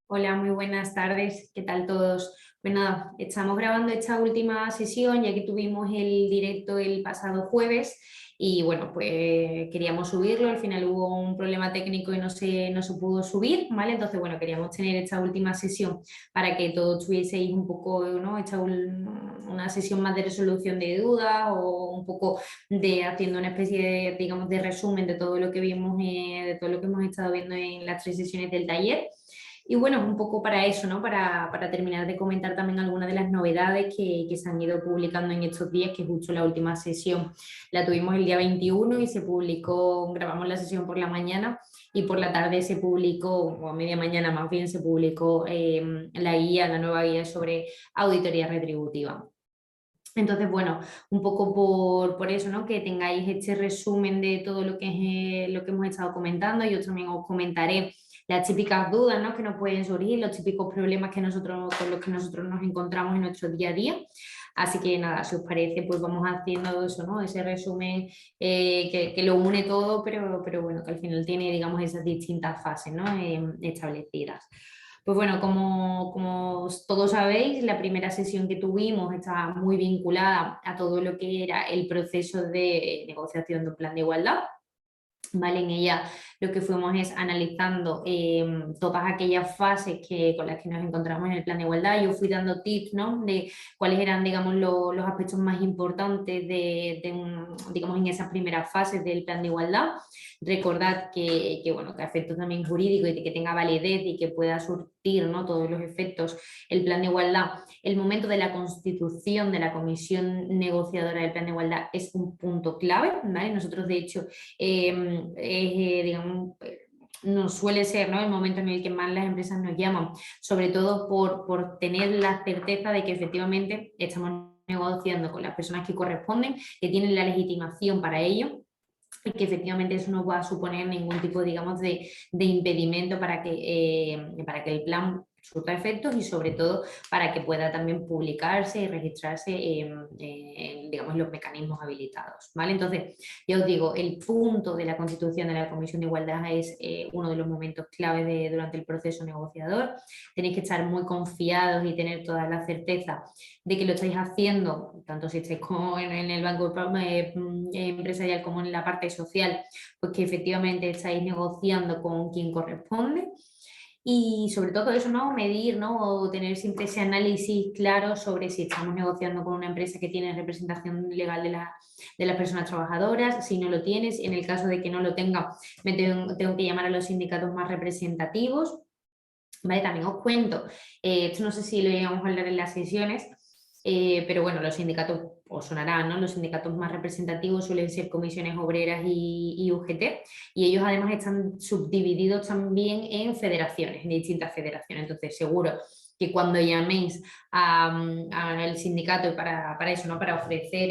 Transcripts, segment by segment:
Hola, muy buenas tardes. ¿Qué tal todos? Pues nada, estamos grabando esta última sesión ya que tuvimos el directo el pasado jueves y bueno, pues queríamos subirlo, al final hubo un problema técnico y no se pudo subir, ¿vale? Entonces, bueno, queríamos tener esta última sesión para que todos tuvieseis un poco, ¿no? Una sesión más de resolución de dudas o un poco de haciendo una especie de, digamos, de resumen de todo lo que vimos, de todo lo que hemos estado viendo en las 3 sesiones del taller. Y bueno, un poco para eso, ¿no? Para terminar de comentar también algunas de las novedades que se han ido publicando en estos días, que justo la última sesión la tuvimos el día 21 y se publicó, grabamos la sesión por la mañana y por la tarde se publicó, o a media mañana más bien, se publicó la nueva guía sobre auditoría retributiva. Entonces, bueno, un poco por eso, ¿no? Que tengáis este resumen de todo lo que, lo que hemos estado comentando. Yo también os comentaré las típicas dudas, ¿no? Que nos pueden surgir, los típicos problemas con los que nosotros nos encontramos en nuestro día a día. Así que nada, si os parece, pues vamos haciendo eso, ¿no? Ese resumen que lo une todo, pero bueno, que al final tiene, digamos, esas distintas fases, ¿no? Establecidas. Pues bueno, como todos sabéis, la primera sesión que tuvimos estaba muy vinculada a todo lo que era el proceso de negociación de un plan de igualdad. ¿Vale? En ella lo que fuimos es analizando todas aquellas fases con las que nos encontramos en el plan de igualdad. Yo fui dando tips, ¿no? De cuáles eran, digamos, los aspectos más importantes digamos, en esas primeras fases del plan de igualdad. Recordad bueno, que a efectos también jurídicos y que tenga validez y que pueda surtir, ¿no? Todos los efectos el plan de igualdad. El momento de la constitución de la comisión negociadora del plan de igualdad es un punto clave, ¿vale? Nosotros, de hecho, digamos, no suele ser, ¿no? El momento en el que más las empresas nos llaman, sobre todo por tener la certeza de que efectivamente estamos negociando con las personas que corresponden, que tienen la legitimación para ello y que efectivamente eso no va a suponer ningún tipo, digamos, de impedimento para que el plan surta efectos y sobre todo para que pueda también publicarse y registrarse digamos, los mecanismos habilitados, ¿vale? Entonces, yo os digo, el punto de la constitución de la Comisión de Igualdad es uno de los momentos clave durante el proceso negociador. Tenéis que estar muy confiados y tener toda la certeza de que lo estáis haciendo, tanto si estáis como en el banco empresarial como en la parte social, pues que efectivamente estáis negociando con quien corresponde. Y sobre todo eso, ¿no? Medir, ¿no? O tener siempre ese análisis claro sobre si estamos negociando con una empresa que tiene representación legal de las personas trabajadoras, si no lo tienes, en el caso de que no lo tenga, tengo que llamar a los sindicatos más representativos. ¿Vale? También os cuento, esto no sé si lo íbamos a hablar en las sesiones, pero bueno, los sindicatos, os sonarán, ¿no? Los sindicatos más representativos suelen ser comisiones obreras y UGT, y ellos además están subdivididos también en federaciones, en distintas federaciones. Entonces, seguro que cuando llaméis al sindicato para eso, ¿no? Para ofrecer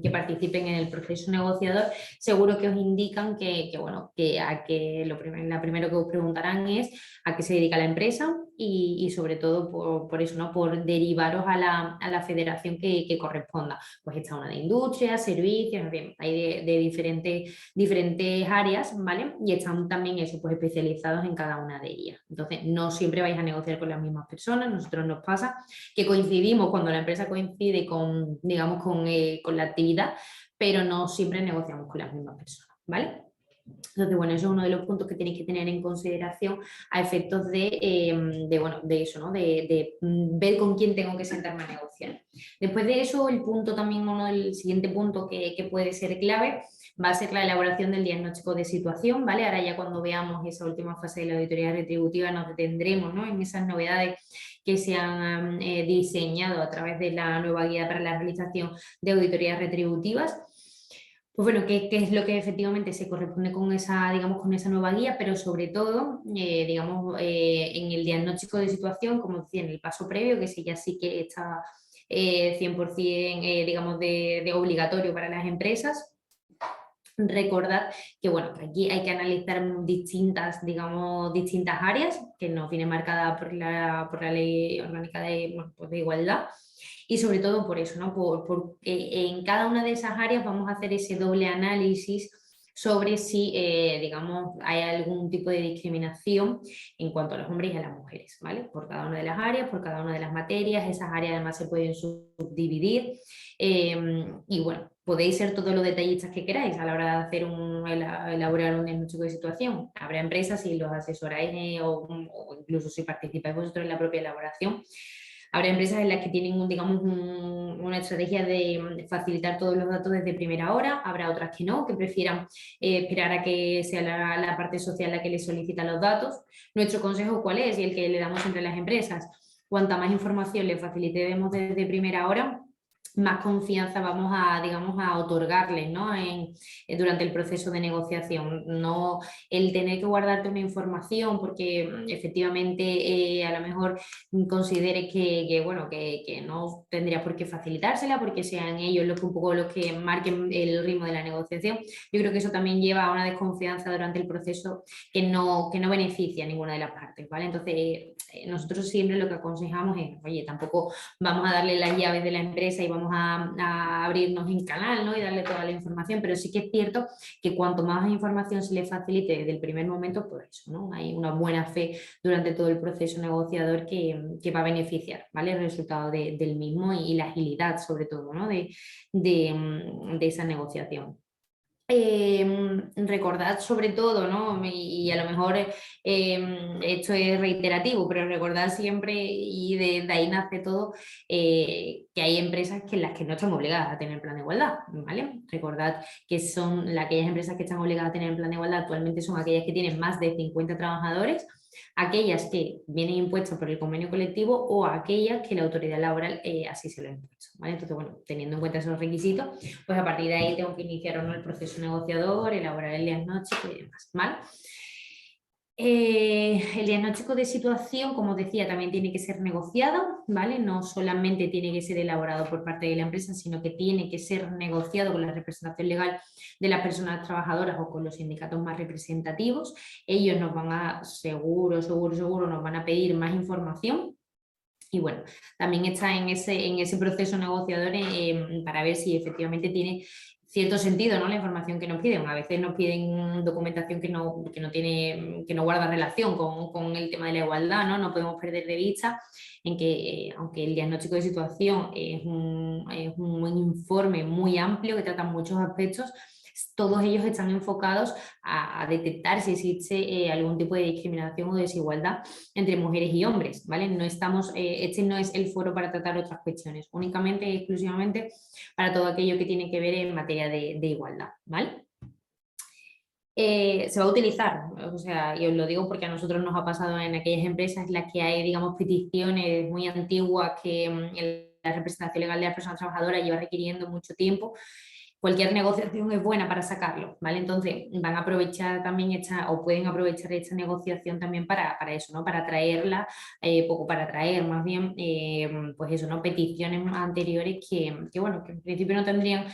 que participen en el proceso negociador, seguro que os indican bueno, que la primero que os preguntarán es a qué se dedica la empresa y sobre todo por eso, ¿no? Por derivaros a la federación que corresponda. Pues está una de industria, servicios, en fin, hay de diferentes áreas, ¿vale? Y están también eso, pues especializados en cada una de ellas. Entonces, no siempre vais a negociar con las mismas personas. Nosotros nos pasa que coincidimos cuando la empresa coincide con, digamos, con la actividad, pero no siempre negociamos con las mismas personas, ¿vale? Entonces, bueno, eso es uno de los puntos que tenéis que tener en consideración a efectos bueno, de eso, ¿no? De ver con quién tengo que sentarme a negociar. Después de eso, el siguiente punto que puede ser clave va a ser la elaboración del diagnóstico de situación, ¿vale? Ahora ya cuando veamos esa última fase de la auditoría retributiva nos detendremos, ¿no? En esas novedades que se han diseñado a través de la nueva guía para la realización de auditorías retributivas. Pues bueno, ¿qué es lo que efectivamente se corresponde con esa, digamos, con esa nueva guía? Pero sobre todo, digamos, en el diagnóstico de situación, como decía, en el paso previo, que ese ya sí que está 100%, digamos, de obligatorio para las empresas. Recordad que, bueno, que aquí hay que analizar digamos, distintas áreas que nos viene marcada por la Ley Orgánica bueno, pues de Igualdad. Y sobre todo por eso, ¿no? Porque en cada una de esas áreas vamos a hacer ese doble análisis sobre si, digamos, hay algún tipo de discriminación en cuanto a los hombres y a las mujeres, ¿vale? Por cada una de las áreas, por cada una de las materias, esas áreas además se pueden subdividir, y bueno, podéis ser todos los detallistas que queráis a la hora de hacer elaborar un diagnóstico de situación. Habrá empresas, si los asesoráis o incluso si participáis vosotros en la propia elaboración, habrá empresas en las que tienen, digamos, una estrategia de facilitar todos los datos desde primera hora, habrá otras que no, que prefieran esperar a que sea la parte social la que les solicita los datos. Nuestro consejo, ¿cuál es? Y el que le damos siempre a las empresas: cuanta más información le facilitemos desde primera hora, más confianza vamos a, digamos, a otorgarles, ¿no? Durante el proceso de negociación. No el tener que guardarte una información porque efectivamente a lo mejor consideres bueno, que no tendría por qué facilitársela porque sean ellos un poco los que marquen el ritmo de la negociación. Yo creo que eso también lleva a una desconfianza durante el proceso que no beneficia a ninguna de las partes, ¿vale? Entonces, nosotros siempre lo que aconsejamos es, oye, tampoco vamos a darle las llaves de la empresa y vamos a abrirnos en canal, ¿no? Y darle toda la información, pero sí que es cierto que cuanto más información se le facilite desde el primer momento, pues eso, ¿no? Hay una buena fe durante todo el proceso negociador que va a beneficiar, ¿vale? El resultado del mismo y la agilidad, sobre todo, ¿no? de esa negociación. Recordad sobre todo, ¿no? Y a lo mejor esto es reiterativo, pero recordad siempre, y de ahí nace todo, que hay empresas en las que no están obligadas a tener plan de igualdad, ¿vale? Recordad que son aquellas empresas que están obligadas a tener plan de igualdad actualmente son aquellas que tienen más de 50 trabajadores, aquellas que vienen impuestas por el convenio colectivo o aquellas que la autoridad laboral así se lo ha impuesto, ¿vale? Entonces, bueno, teniendo en cuenta esos requisitos, pues a partir de ahí tengo que iniciar o no el proceso negociador, elaborar el diagnóstico y demás, ¿vale? El diagnóstico de situación, como decía, también tiene que ser negociado, ¿vale? No solamente tiene que ser elaborado por parte de la empresa, sino que tiene que ser negociado con la representación legal de las personas trabajadoras o con los sindicatos más representativos. Ellos nos van a, seguro, nos van a pedir más información. Y bueno, también está en ese proceso negociador para ver si efectivamente tiene cierto sentido, ¿no? La información que nos piden. A veces nos piden documentación que no guarda relación con el tema de la igualdad, ¿no? No podemos perder de vista en que, aunque el diagnóstico de situación es un informe muy amplio que trata muchos aspectos, todos ellos están enfocados a detectar si existe algún tipo de discriminación o desigualdad entre mujeres y hombres, ¿vale? No estamos, este no es el foro para tratar otras cuestiones, únicamente y exclusivamente para todo aquello que tiene que ver en materia de igualdad, ¿vale? Se va a utilizar, o sea, y os lo digo porque a nosotros nos ha pasado en aquellas empresas en las que hay, digamos, peticiones muy antiguas que la representación legal de las personas trabajadoras lleva requiriendo mucho tiempo. Cualquier negociación es buena para sacarlo, ¿vale? Entonces van a aprovechar también o pueden aprovechar esta negociación también para eso, ¿no? Para traerla, poco para traer más bien, pues eso, ¿no? Peticiones anteriores que, bueno, que en principio no tendrían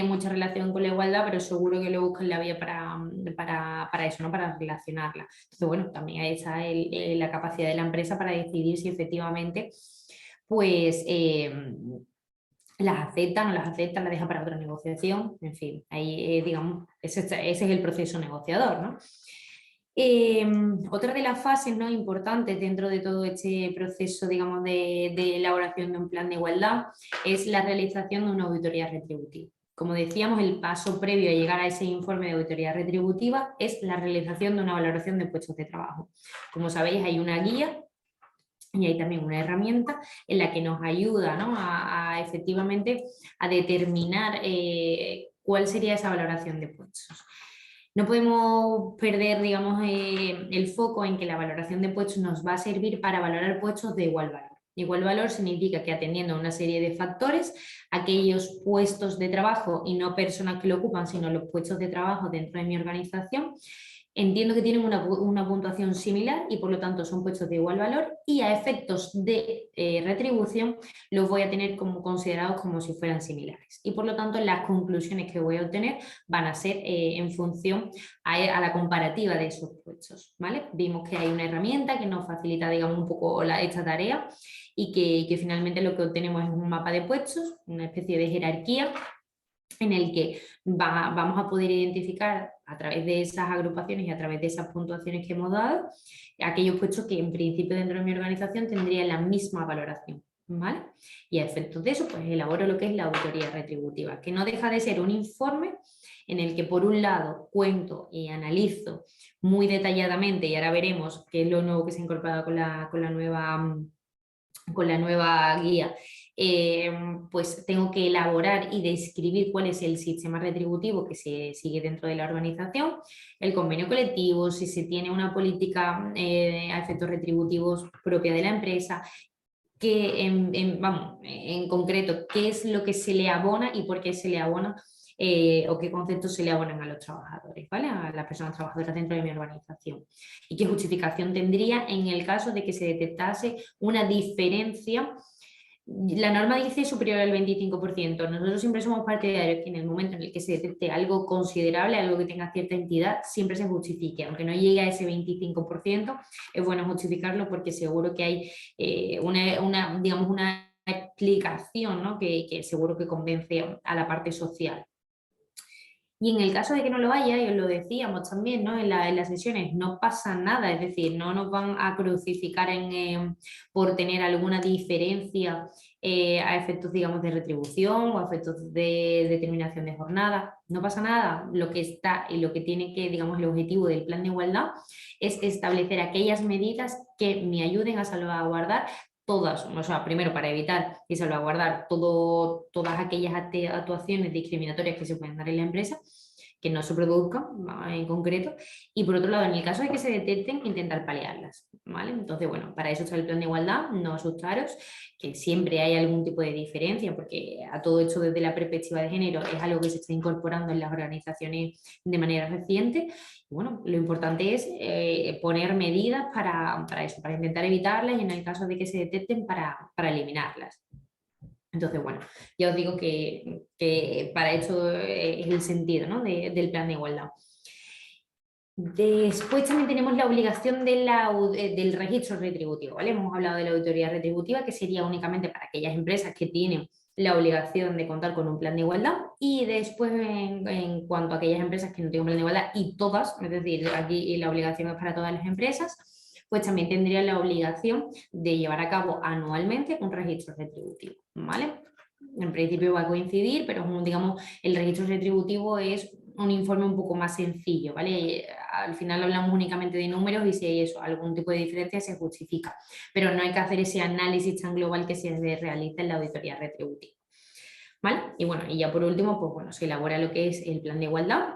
mucha relación con la igualdad, pero seguro que le buscan la vía para eso, ¿no? Para relacionarla. Entonces, bueno, también ahí está la capacidad de la empresa para decidir si efectivamente, pues las acepta, no las acepta, la deja para otra negociación, en fin, ahí digamos, ese es el proceso negociador, ¿no? Otra de las fases, ¿no?, importantes dentro de todo este proceso, digamos, de elaboración de un plan de igualdad es la realización de una auditoría retributiva. Como decíamos, el paso previo a llegar a ese informe de auditoría retributiva es la realización de una valoración de puestos de trabajo. Como sabéis, hay una guía y hay también una herramienta en la que nos ayuda, ¿no?, a efectivamente a determinar cuál sería esa valoración de puestos. No podemos perder, digamos, el foco en que la valoración de puestos nos va a servir para valorar puestos de igual valor. Igual valor significa que, atendiendo a una serie de factores, aquellos puestos de trabajo, y no personas que lo ocupan, sino los puestos de trabajo dentro de mi organización, entiendo que tienen una puntuación similar y por lo tanto son puestos de igual valor, y a efectos de retribución los voy a tener como considerados como si fueran similares. Y por lo tanto las conclusiones que voy a obtener van a ser en función a la comparativa de esos puestos, ¿vale? Vimos que hay una herramienta que nos facilita, digamos, un poco esta tarea y que finalmente lo que obtenemos es un mapa de puestos, una especie de jerarquía en el que vamos a poder identificar a través de esas agrupaciones y a través de esas puntuaciones que hemos dado, aquellos puestos que en principio dentro de mi organización tendrían la misma valoración, ¿vale? Y a efectos de eso, pues elaboro lo que es la auditoría retributiva, que no deja de ser un informe en el que por un lado cuento y analizo muy detalladamente, y ahora veremos qué es lo nuevo que se ha incorporado con la nueva guía, pues tengo que elaborar y describir cuál es el sistema retributivo que se sigue dentro de la organización, el convenio colectivo, si se tiene una política a efectos retributivos propia de la empresa, que en concreto qué es lo que se le abona y por qué se le abona, o qué conceptos se le abonan a los trabajadores, ¿vale? A las personas trabajadoras dentro de mi organización. Y qué justificación tendría en el caso de que se detectase una diferencia. La norma dice superior al 25%. Nosotros siempre somos partidarios que en el momento en el que se detecte algo considerable, algo que tenga cierta entidad, siempre se justifique. Aunque no llegue a ese 25%, es bueno justificarlo porque seguro que hay digamos, una explicación, ¿no? que seguro que convence a la parte social. Y en el caso de que no lo haya, y os lo decíamos también, ¿no? en las sesiones, no pasa nada, es decir, no nos van a crucificar por tener alguna diferencia a efectos, digamos, de retribución o a efectos de determinación de jornada. No pasa nada. Lo que está y lo que tiene que, digamos, el objetivo del plan de igualdad es establecer aquellas medidas que me ayuden a salvaguardar todas, o sea, primero para evitar y salvaguardar todas aquellas actuaciones discriminatorias que se pueden dar en la empresa, que no se produzcan en concreto, y por otro lado, en el caso de que se detecten, intentar paliarlas, ¿vale? Entonces, bueno, para eso está el plan de igualdad, no asustaros, que siempre hay algún tipo de diferencia, porque a todo esto desde la perspectiva de género es algo que se está incorporando en las organizaciones de manera reciente. Bueno, lo importante es poner medidas para eso, para intentar evitarlas y en el caso de que se detecten para eliminarlas. Entonces, bueno, ya os digo que para esto es el sentido, ¿no? del plan de igualdad. Después también tenemos la obligación del registro retributivo, ¿vale? Hemos hablado de la auditoría retributiva, que sería únicamente para aquellas empresas que tienen la obligación de contar con un plan de igualdad, y después en cuanto a aquellas empresas que no tienen un plan de igualdad, y todas, es decir, aquí la obligación es para todas las empresas, pues también tendrían la obligación de llevar a cabo anualmente un registro retributivo, ¿vale? En principio va a coincidir, pero digamos, el registro retributivo es un informe un poco más sencillo, ¿vale? Al final hablamos únicamente de números y si hay eso, algún tipo de diferencia se justifica, pero no hay que hacer ese análisis tan global que se realiza en la auditoría retributiva, ¿vale? Y bueno, y ya por último, pues bueno, se elabora lo que es el plan de igualdad.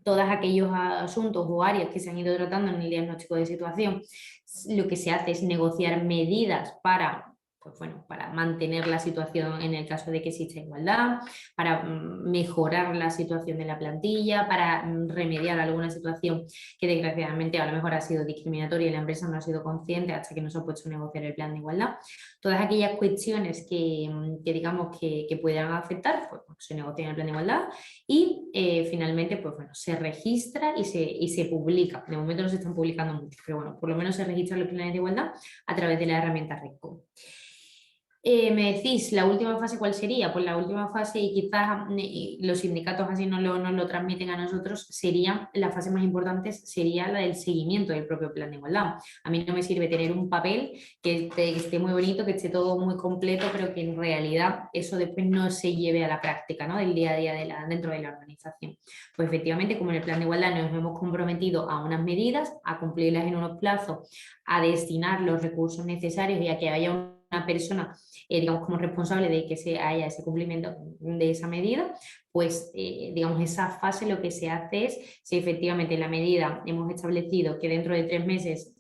Todos aquellos asuntos o áreas que se han ido tratando en el diagnóstico de situación, lo que se hace es negociar medidas para, pues bueno, para mantener la situación en el caso de que exista igualdad, para mejorar la situación de la plantilla, para remediar alguna situación que desgraciadamente a lo mejor ha sido discriminatoria y la empresa no ha sido consciente hasta que no se ha puesto a negociar el plan de igualdad. Todas aquellas cuestiones que digamos que puedan afectar, pues se negocia en el plan de igualdad y finalmente, pues bueno, se registra y se publica. De momento no se están publicando muchos, pero bueno, por lo menos se registran los planes de igualdad a través de la herramienta REDCO. Me decís, ¿la última fase cuál sería? Pues la última fase, y quizás los sindicatos así nos lo transmiten a nosotros, sería la fase más importante, sería la del seguimiento del propio plan de igualdad. A mí no me sirve tener un papel que esté muy bonito, que esté todo muy completo, pero que en realidad eso después no se lleve a la práctica, ¿no? Del día a día dentro de la organización. Pues efectivamente, como en el plan de igualdad nos hemos comprometido a unas medidas, a cumplirlas en unos plazos, a destinar los recursos necesarios y a que haya una persona digamos, como responsable de que se haya ese cumplimiento de esa medida, pues, digamos, esa fase lo que se hace es, si efectivamente la medida hemos establecido que dentro de 3 meses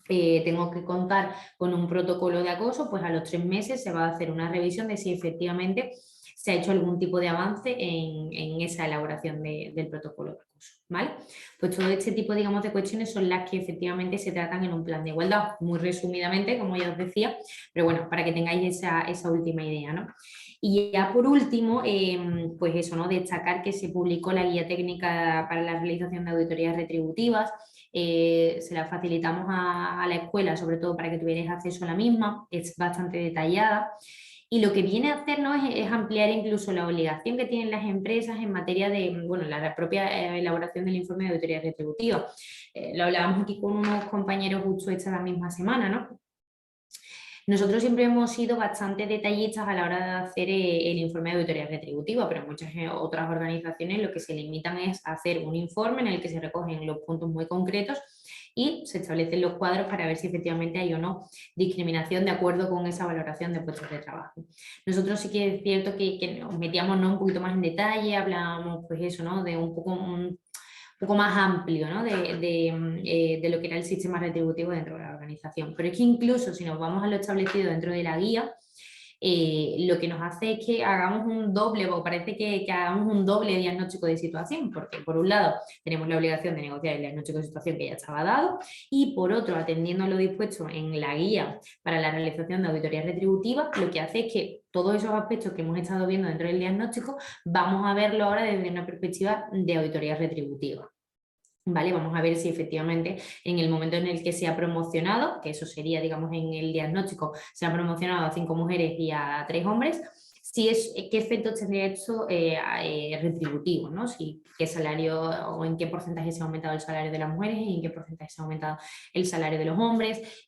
tengo que contar con un protocolo de acoso, pues a los 3 meses se va a hacer una revisión de si efectivamente se ha hecho algún tipo de avance en esa elaboración del protocolo de acoso, ¿vale? Pues todo este tipo, digamos, de cuestiones son las que efectivamente se tratan en un plan de igualdad, muy resumidamente, como ya os decía, pero bueno, para que tengáis esa última idea, ¿no? Y ya por último, pues eso, ¿no? Destacar que se publicó la guía técnica para la realización de auditorías retributivas, se la facilitamos a la escuela, sobre todo para que tuvierais acceso a la misma, es bastante detallada. Y lo que viene a hacer, ¿no?, es ampliar incluso la obligación que tienen las empresas en materia de, bueno, la propia elaboración del informe de auditoría retributiva. Lo hablábamos aquí con unos compañeros justo esta misma semana, ¿no? Nosotros siempre hemos sido bastante detallistas a la hora de hacer el informe de auditoría retributiva, pero muchas otras organizaciones lo que se limitan es a hacer un informe en el que se recogen los puntos muy concretos y se establecen los cuadros para ver si efectivamente hay o no discriminación de acuerdo con esa valoración de puestos de trabajo. Nosotros sí que es cierto que nos metíamos, ¿no?, un poquito más en detalle, hablábamos pues eso, ¿no?, de un poco más amplio, ¿no?, de lo que era el sistema retributivo dentro de la organización. Pero es que incluso si nos vamos a lo establecido dentro de la guía, lo que nos hace es que hagamos un doble, o parece que hagamos un doble diagnóstico de situación, porque por un lado tenemos la obligación de negociar el diagnóstico de situación que ya estaba dado, y por otro, atendiendo a lo dispuesto en la guía para la realización de auditorías retributivas, lo que hace es que todos esos aspectos que hemos estado viendo dentro del diagnóstico, vamos a verlo ahora desde una perspectiva de auditorías retributivas. ¿Vale? Vamos a ver si efectivamente en el momento en el que se ha promocionado, que eso sería, digamos, en el diagnóstico, se ha promocionado a 5 mujeres y a 3 hombres, qué efectos tendría esto retributivo, ¿no? Qué salario o en qué porcentaje se ha aumentado el salario de las mujeres y en qué porcentaje se ha aumentado el salario de los hombres,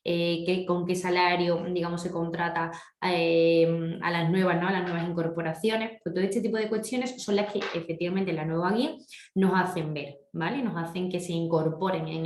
con qué salario, digamos, se contrata a las nuevas, ¿no?, a las nuevas incorporaciones. Pues todo este tipo de cuestiones son las que efectivamente la nueva guía nos hacen ver, ¿vale? Nos hacen que se incorporen en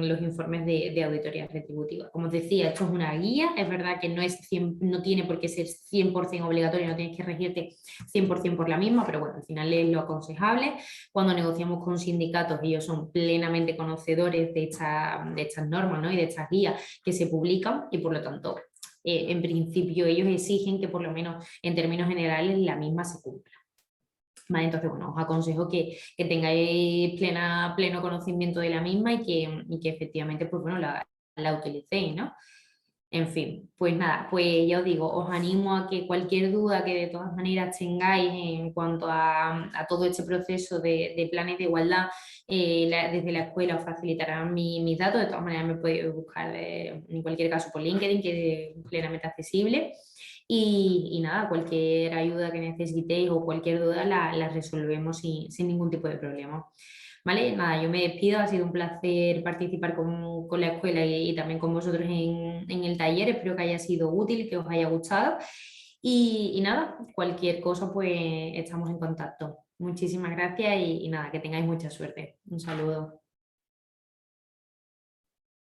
los informes de auditoría retributiva. Como os decía, esto es una guía, es verdad que no tiene por qué ser 100% obligatorio, no tienes que regirte 100% por la misma, pero bueno, al final es lo aconsejable. Cuando negociamos con sindicatos, ellos son plenamente conocedores de estas normas, ¿no?, y de estas guías que se publican, y por lo tanto, en principio ellos exigen que por lo menos en términos generales la misma se cumpla. Vale, entonces, bueno, os aconsejo que tengáis pleno conocimiento de la misma y que efectivamente, pues bueno, la utilicéis, ¿no? En fin, pues nada, pues ya os digo, os animo a que cualquier duda que de todas maneras tengáis en cuanto a todo este proceso de planes de igualdad, desde la escuela os facilitarán mis datos. De todas maneras me podéis buscar en cualquier caso por LinkedIn, que es plenamente accesible. Y nada, cualquier ayuda que necesitéis o cualquier duda la resolvemos sin ningún tipo de problema. ¿Vale? Nada, yo me despido, ha sido un placer participar con la escuela y también con vosotros en el taller, espero que haya sido útil, que os haya gustado y nada, cualquier cosa pues estamos en contacto. Muchísimas gracias y nada, que tengáis mucha suerte. Un saludo.